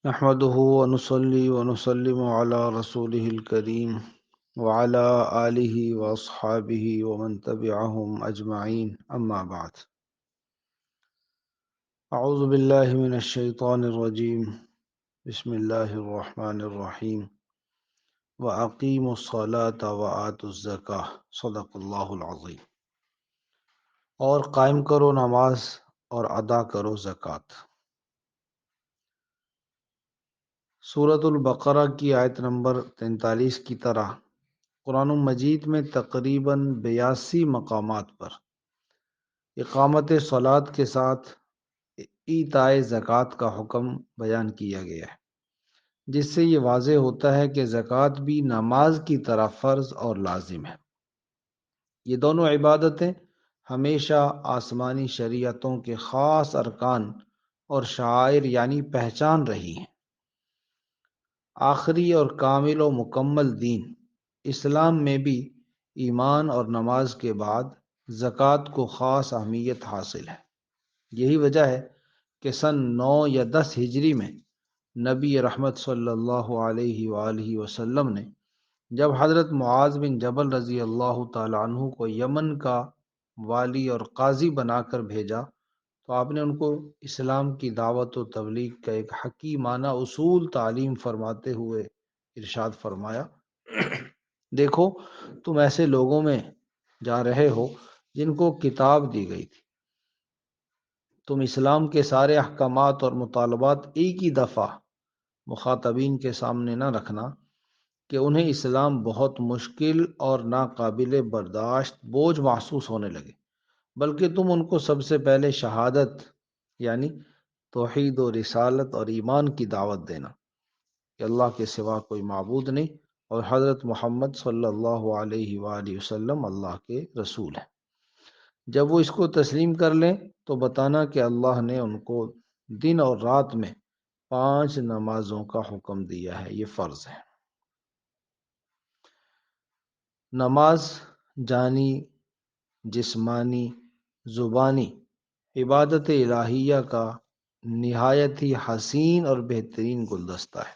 نحمده ونصلي ونسلم على رسوله الكريم وعلى آله وأصحابه ومن تبعهم أجمعين أما بعد. أعوذ بالله من الشيطان الرجيم. بسم الله الرحمن الرحيم. وأقيموا الصلاة وآتوا الزكاة صدق اللہ العظیم. اور قائم کرو نماز اور ادا کرو زکوٰۃ. سورۃ البقرہ کی آیت نمبر 43 کی طرح قرآن مجید میں تقریباً 82 مقامات پر اقامت صلاۃ کے ساتھ ایتاء زکوٰۃ کا حکم بیان کیا گیا ہے، جس سے یہ واضح ہوتا ہے کہ زکوٰۃ بھی نماز کی طرح فرض اور لازم ہے. یہ دونوں عبادتیں ہمیشہ آسمانی شریعتوں کے خاص ارکان اور شعائر یعنی پہچان رہی ہیں. آخری اور کامل و مکمل دین اسلام میں بھی ایمان اور نماز کے بعد زکوٰۃ کو خاص اہمیت حاصل ہے. یہی وجہ ہے کہ سن 9 یا 10 ہجری میں نبی رحمت صلی اللہ علیہ وآلہ وسلم نے جب حضرت معاذ بن جبل رضی اللہ تعالیٰ عنہ کو یمن کا والی اور قاضی بنا کر بھیجا تو آپ نے ان کو اسلام کی دعوت و تبلیغ کا ایک حکیمانہ اصول تعلیم فرماتے ہوئے ارشاد فرمایا، دیکھو تم ایسے لوگوں میں جا رہے ہو جن کو کتاب دی گئی تھی. تم اسلام کے سارے احکامات اور مطالبات ایک ہی دفعہ مخاطبین کے سامنے نہ رکھنا کہ انہیں اسلام بہت مشکل اور ناقابل برداشت بوجھ محسوس ہونے لگے، بلکہ تم ان کو سب سے پہلے شہادت یعنی توحید و رسالت اور ایمان کی دعوت دینا کہ اللہ کے سوا کوئی معبود نہیں اور حضرت محمد صلی اللہ علیہ وآلہ وسلم اللہ کے رسول ہیں. جب وہ اس کو تسلیم کر لیں تو بتانا کہ اللہ نے ان کو دن اور رات میں 5 نمازوں کا حکم دیا ہے، یہ فرض ہے. نماز جانی، جسمانی، زبانی عبادت الہیہ کا نہایت ہی حسین اور بہترین گلدستہ ہے.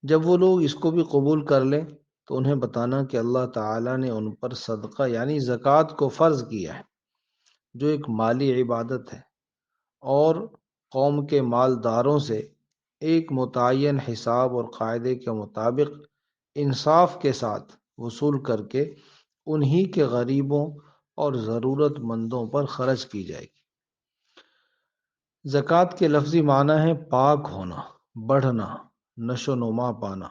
جب وہ لوگ اس کو بھی قبول کر لیں تو انہیں بتانا کہ اللہ تعالیٰ نے ان پر صدقہ یعنی زکوٰۃ کو فرض کیا ہے، جو ایک مالی عبادت ہے، اور قوم کے مالداروں سے ایک متعین حساب اور قاعدے کے مطابق انصاف کے ساتھ وصول کر کے انہی کے غریبوں اور ضرورت مندوں پر خرچ کی جائے گی. زکوٰۃ کے لفظی معنی ہے پاک ہونا، بڑھنا، نشو و نما پانا،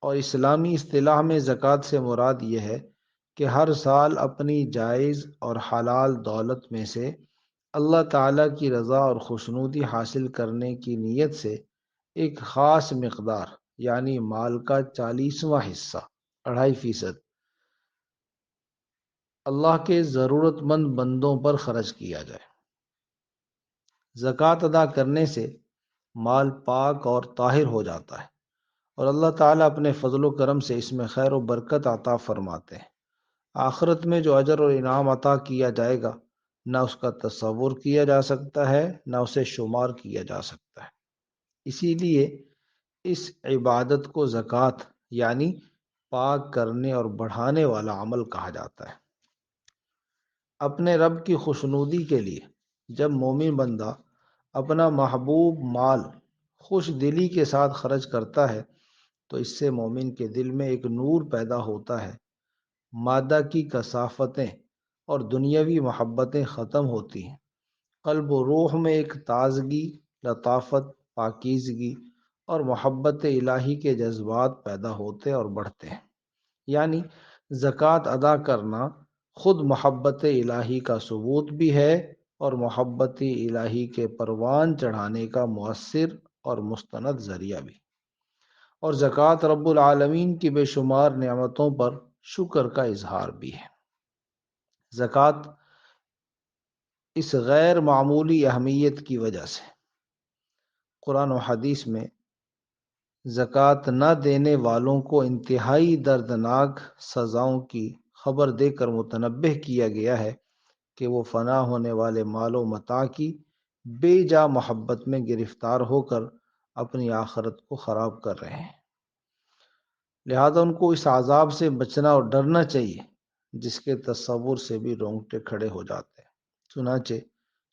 اور اسلامی اصطلاح میں زکوٰۃ سے مراد یہ ہے کہ ہر سال اپنی جائز اور حلال دولت میں سے اللہ تعالیٰ کی رضا اور خوشنودی حاصل کرنے کی نیت سے ایک خاص مقدار یعنی مال کا 40واں حصہ 2.5% اللہ کے ضرورت مند بندوں پر خرچ کیا جائے. زکوٰۃ ادا کرنے سے مال پاک اور طاہر ہو جاتا ہے اور اللہ تعالیٰ اپنے فضل و کرم سے اس میں خیر و برکت عطا فرماتے ہیں. آخرت میں جو اجر اور انعام عطا کیا جائے گا نہ اس کا تصور کیا جا سکتا ہے نہ اسے شمار کیا جا سکتا ہے. اسی لیے اس عبادت کو زکوٰۃ یعنی پاک کرنے اور بڑھانے والا عمل کہا جاتا ہے. اپنے رب کی خوشنودی کے لیے جب مومن بندہ اپنا محبوب مال خوش دلی کے ساتھ خرچ کرتا ہے تو اس سے مومن کے دل میں ایک نور پیدا ہوتا ہے، مادہ کی کثافتیں اور دنیاوی محبتیں ختم ہوتی ہیں، قلب و روح میں ایک تازگی، لطافت، پاکیزگی اور محبت الہی کے جذبات پیدا ہوتے اور بڑھتے ہیں. یعنی زکوٰۃ ادا کرنا خود محبت الہی کا ثبوت بھی ہے اور محبت الہی کے پروان چڑھانے کا مؤثر اور مستند ذریعہ بھی. اور زکوٰۃ رب العالمین کی بے شمار نعمتوں پر شکر کا اظہار بھی ہے. زکوٰۃ اس غیر معمولی اہمیت کی وجہ سے قرآن و حدیث میں زکوٰۃ نہ دینے والوں کو انتہائی دردناک سزاؤں کی خبر دے کر متنبہ کیا گیا ہے کہ وہ فنا ہونے والے مال و متاع کی بے جا محبت میں گرفتار ہو کر اپنی آخرت کو خراب کر رہے ہیں۔ لہذا ان کو اس عذاب سے بچنا اور ڈرنا چاہیے جس کے تصور سے بھی رونگٹے کھڑے ہو جاتے ہیں۔ چنانچہ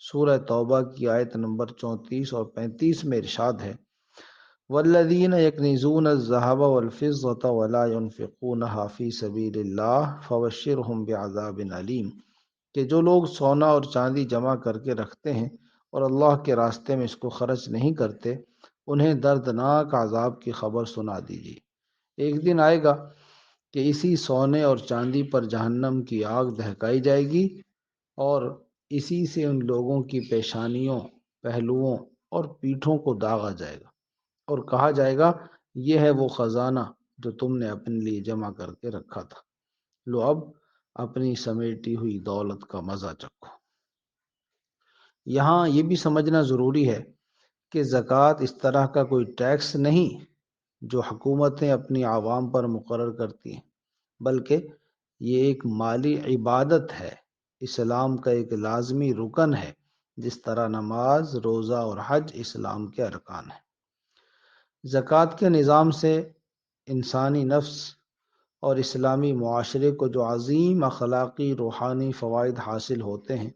سورہ توبہ کی آیت نمبر 34 اور 35 میں ارشاد ہے، والذین یکنزون الذہب والفضة ولا ينفقونها فی سبیل اللہ فبشرہم بعذاب علیم، کہ جو لوگ سونا اور چاندی جمع کر کے رکھتے ہیں اور اللہ کے راستے میں اس کو خرچ نہیں کرتے، انہیں دردناک عذاب کی خبر سنا دیجیے۔ ایک دن آئے گا کہ اسی سونے اور چاندی پر جہنم کی آگ دہکائی جائے گی اور اسی سے ان لوگوں کی پیشانیوں، پہلوؤں اور پیٹھوں کو داغا جائے گا اور کہا جائے گا، یہ ہے وہ خزانہ جو تم نے اپنے لیے جمع کر کے رکھا تھا، لو اب اپنی سمیٹی ہوئی دولت کا مزہ چکھو۔ یہاں یہ بھی سمجھنا ضروری ہے کہ زکوٰۃ اس طرح کا کوئی ٹیکس نہیں جو حکومتیں اپنی عوام پر مقرر کرتی ہیں، بلکہ یہ ایک مالی عبادت ہے، اسلام کا ایک لازمی رکن ہے، جس طرح نماز، روزہ اور حج اسلام کے ارکان ہیں۔ زکوٰۃ کے نظام سے انسانی نفس اور اسلامی معاشرے کو جو عظیم اخلاقی روحانی فوائد حاصل ہوتے ہیں،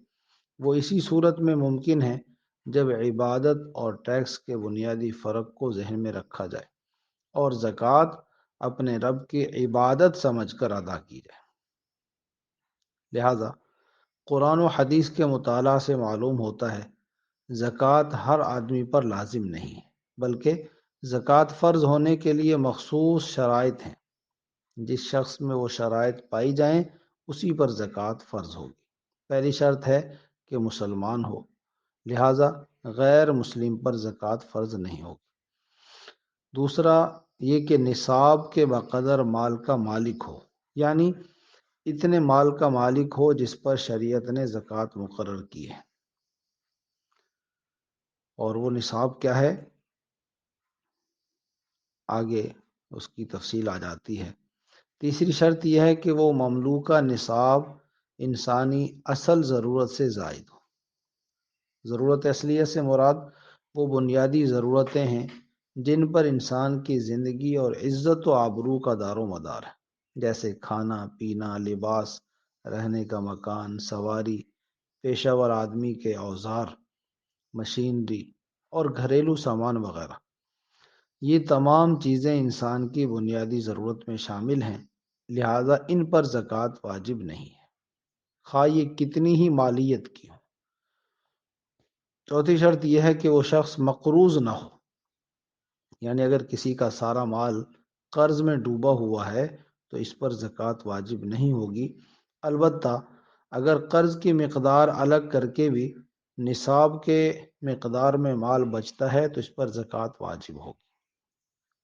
وہ اسی صورت میں ممکن ہے جب عبادت اور ٹیکس کے بنیادی فرق کو ذہن میں رکھا جائے اور زکوٰۃ اپنے رب کی عبادت سمجھ کر ادا کی جائے۔ لہذا قرآن و حدیث کے مطالعہ سے معلوم ہوتا ہے زکوٰۃ ہر آدمی پر لازم نہیں ہے، بلکہ زکوٰۃ فرض ہونے کے لیے مخصوص شرائط ہیں۔ جس شخص میں وہ شرائط پائی جائیں اسی پر زکوٰۃ فرض ہوگی۔ پہلی شرط ہے کہ مسلمان ہو، لہذا غیر مسلم پر زکوٰۃ فرض نہیں ہوگی۔ دوسرا یہ کہ نصاب کے بقدر مال کا مالک ہو، یعنی اتنے مال کا مالک ہو جس پر شریعت نے زکوٰۃ مقرر کی ہے۔ اور وہ نصاب کیا ہے، آگے اس کی تفصیل آ جاتی ہے۔ تیسری شرط یہ ہے کہ وہ مملوکہ نصاب انسانی اصل ضرورت سے زائد ہو۔ ضرورت اصلیہ سے مراد وہ بنیادی ضرورتیں ہیں جن پر انسان کی زندگی اور عزت و آبرو کا دار و مدار ہے، جیسے کھانا پینا، لباس، رہنے کا مکان، سواری، پیشہ ور آدمی کے اوزار، مشینری اور گھریلو سامان وغیرہ۔ یہ تمام چیزیں انسان کی بنیادی ضرورت میں شامل ہیں، لہذا ان پر زکوٰۃ واجب نہیں ہے، خواہ یہ کتنی ہی مالیت کی ہو۔ چوتھی شرط یہ ہے کہ وہ شخص مقروض نہ ہو، یعنی اگر کسی کا سارا مال قرض میں ڈوبا ہوا ہے تو اس پر زکوٰۃ واجب نہیں ہوگی، البتہ اگر قرض کی مقدار الگ کر کے بھی نصاب کے مقدار میں مال بچتا ہے تو اس پر زکوٰۃ واجب ہوگی۔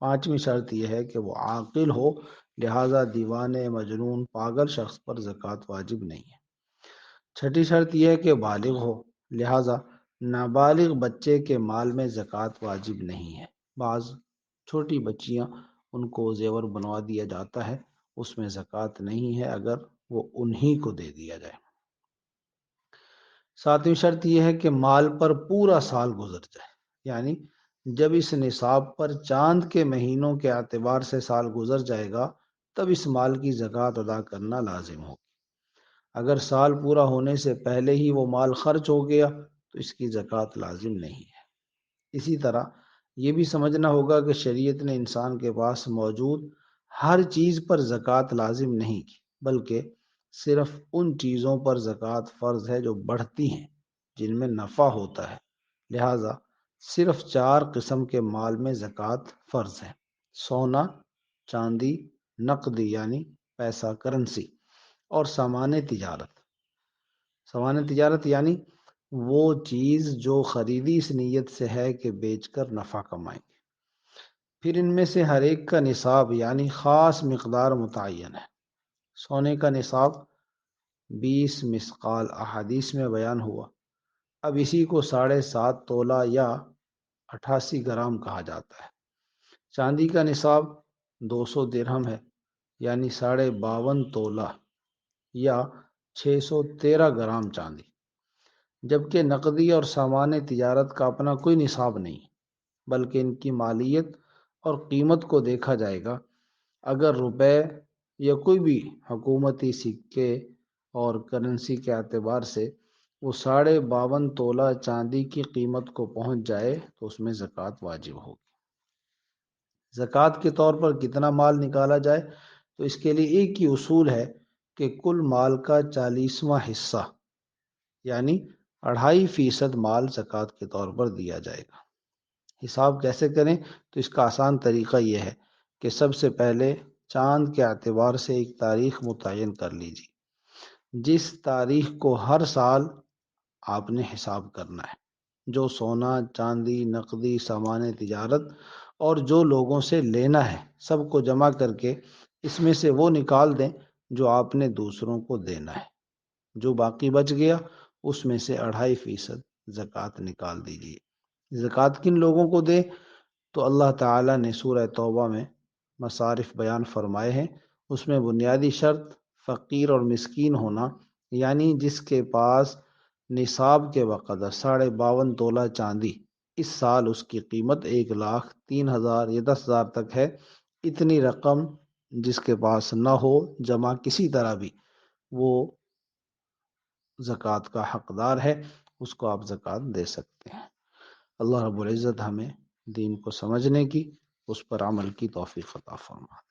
پانچویں شرط یہ ہے کہ وہ عاقل ہو، لہذا دیوانے، مجنون، پاگل شخص پر زکوٰۃ واجب نہیں ہے۔ چھٹی شرط یہ ہے کہ بالغ ہو، لہذا نابالغ بچے کے مال میں زکوٰۃ واجب نہیں ہے۔ بعض چھوٹی بچیاں ان کو زیور بنوا دیا جاتا ہے، اس میں زکوٰۃ نہیں ہے اگر وہ انہی کو دے دیا جائے۔ ساتویں شرط یہ ہے کہ مال پر پورا سال گزر جائے، یعنی جب اس نصاب پر چاند کے مہینوں کے اعتبار سے سال گزر جائے گا تب اس مال کی زکوٰۃ ادا کرنا لازم ہوگی۔ اگر سال پورا ہونے سے پہلے ہی وہ مال خرچ ہو گیا تو اس کی زکوٰۃ لازم نہیں ہے۔ اسی طرح یہ بھی سمجھنا ہوگا کہ شریعت نے انسان کے پاس موجود ہر چیز پر زکوٰۃ لازم نہیں کی، بلکہ صرف ان چیزوں پر زکوٰۃ فرض ہے جو بڑھتی ہیں، جن میں نفع ہوتا ہے۔ لہذا صرف 4 قسم کے مال میں زکوٰۃ فرض ہے: سونا، چاندی، نقدی یعنی پیسہ، کرنسی، اور سامان تجارت۔ سامان تجارت یعنی وہ چیز جو خریدی اس نیت سے ہے کہ بیچ کر نفع کمائیں گے۔ پھر ان میں سے ہر ایک کا نصاب یعنی خاص مقدار متعین ہے۔ سونے کا نصاب 20 مثقال احادیث میں بیان ہوا، اب اسی کو 7.5 تولہ یا 88 گرام کہا جاتا ہے۔ چاندی کا نصاب 200 درہم ہے، یعنی 52.5 تولہ یا 613 گرام چاندی، جبکہ نقدی اور سامان تجارت کا اپنا کوئی نصاب نہیں، بلکہ ان کی مالیت اور قیمت کو دیکھا جائے گا۔ اگر روپے یا کوئی بھی حکومتی سکے اور کرنسی کے اعتبار سے وہ 52.5 تولہ چاندی کی قیمت کو پہنچ جائے تو اس میں زکوٰۃ واجب ہوگی۔ زکوٰۃ کے طور پر کتنا مال نکالا جائے؟ تو اس کے لیے ایک ہی اصول ہے کہ کل مال کا 40واں حصہ یعنی 2.5% مال زکوٰۃ کے طور پر دیا جائے گا۔ حساب کیسے کریں؟ تو اس کا آسان طریقہ یہ ہے کہ سب سے پہلے چاند کے اعتبار سے ایک تاریخ متعین کر لیجیے، جس تاریخ کو ہر سال آپ نے حساب کرنا ہے۔ جو سونا، چاندی، نقدی سامان تجارت اور جو لوگوں سے لینا ہے سب کو جمع کر کے اس میں سے وہ نکال دیں جو آپ نے دوسروں کو دینا ہے۔ جو باقی بچ گیا اس میں سے 2.5% زکوٰۃ نکال دیجیے۔ زکوٰۃ کن لوگوں کو دے؟ تو اللہ تعالیٰ نے سورہ توبہ میں مصارف بیان فرمائے ہیں، اس میں بنیادی شرط فقیر اور مسکین ہونا، یعنی جس کے پاس نصاب کے بقدر 52.5 تولہ چاندی، اس سال اس کی قیمت 1,03,000 یا 10,000 تک ہے، اتنی رقم جس کے پاس نہ ہو جمع کسی طرح بھی، وہ زکوٰۃ کا حقدار ہے، اس کو آپ زکوٰۃ دے سکتے ہیں۔ اللہ رب العزت ہمیں دین کو سمجھنے کی، اس پر عمل کی توفیق عطا فرمائے۔